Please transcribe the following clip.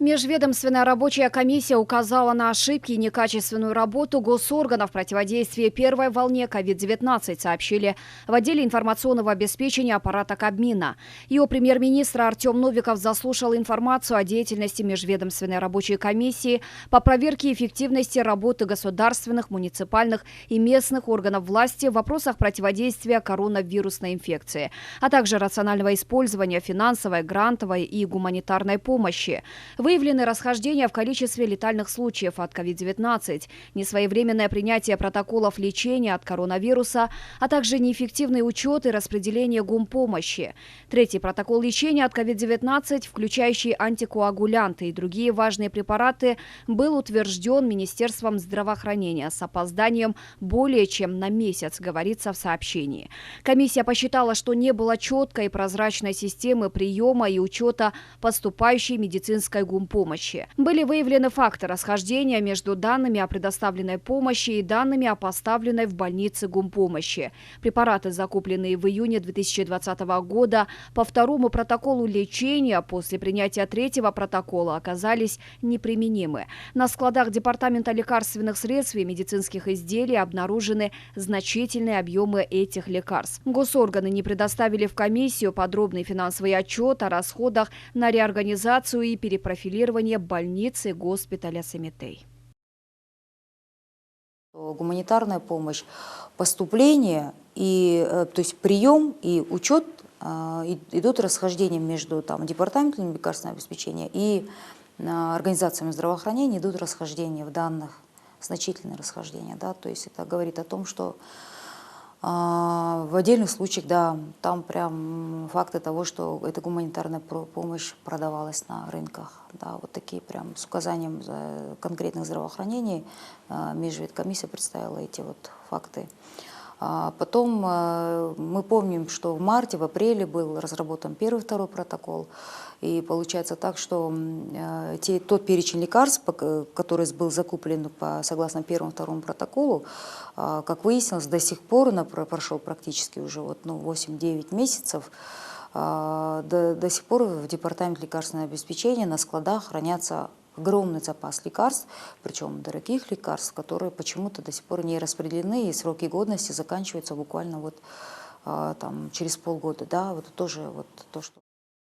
Межведомственная рабочая комиссия указала на ошибки и некачественную работу госорганов противодействия первой волне COVID-19, сообщили в отделе информационного обеспечения аппарата Кабмина. Ее премьер-министр Артем Новиков заслушал информацию о деятельности Межведомственной рабочей комиссии по проверке эффективности работы государственных, муниципальных и местных органов власти в вопросах противодействия коронавирусной инфекции, а также рационального использования финансовой, грантовой и гуманитарной помощи. Выявлены расхождения в количестве летальных случаев от COVID-19, несвоевременное принятие протоколов лечения от коронавируса, а также неэффективный учет и распределение гумпомощи. Третий протокол лечения от COVID-19, включающий антикоагулянты и другие важные препараты, был утвержден Министерством здравоохранения с опозданием более чем на месяц, говорится в сообщении. Комиссия посчитала, что не было четкой и прозрачной системы приема и учета поступающей медицинской гумпомощи. Были выявлены факты расхождения между данными о предоставленной помощи и данными о поставленной в больнице гумпомощи. Препараты, закупленные в июне 2020 года по второму протоколу лечения, после принятия третьего протокола оказались неприменимы. На складах Департамента лекарственных средств и медицинских изделий обнаружены значительные объемы этих лекарств. Госорганы не предоставили в комиссию подробный финансовый отчет о расходах на реорганизацию и перепрофилирование больницы госпиталя Семетей. Гуманитарная помощь, поступление, то есть прием и учет идут расхождения между департаментом лекарственного обеспечения и организациями здравоохранения, идут расхождения в данных, значительные расхождения. Да? То есть это говорит о том, что в отдельных случаях, да, там прям факты того, что эта гуманитарная помощь продавалась на рынках. Да, вот такие прям с указанием конкретных здравоохранений межведкомиссия представила эти вот факты. Потом мы помним, что в марте, в апреле был разработан первый, второй протокол. И получается так, что тот перечень лекарств, который был закуплен согласно первому, второму протоколу, как выяснилось, до сих пор, прошел практически уже 8-9 месяцев, до сих пор в Департаменте лекарственного обеспечения на складах хранятся огромный запас лекарств, причем дорогих лекарств, которые почему-то до сих пор не распределены, и сроки годности заканчиваются буквально через полгода. Да, вот тоже то, что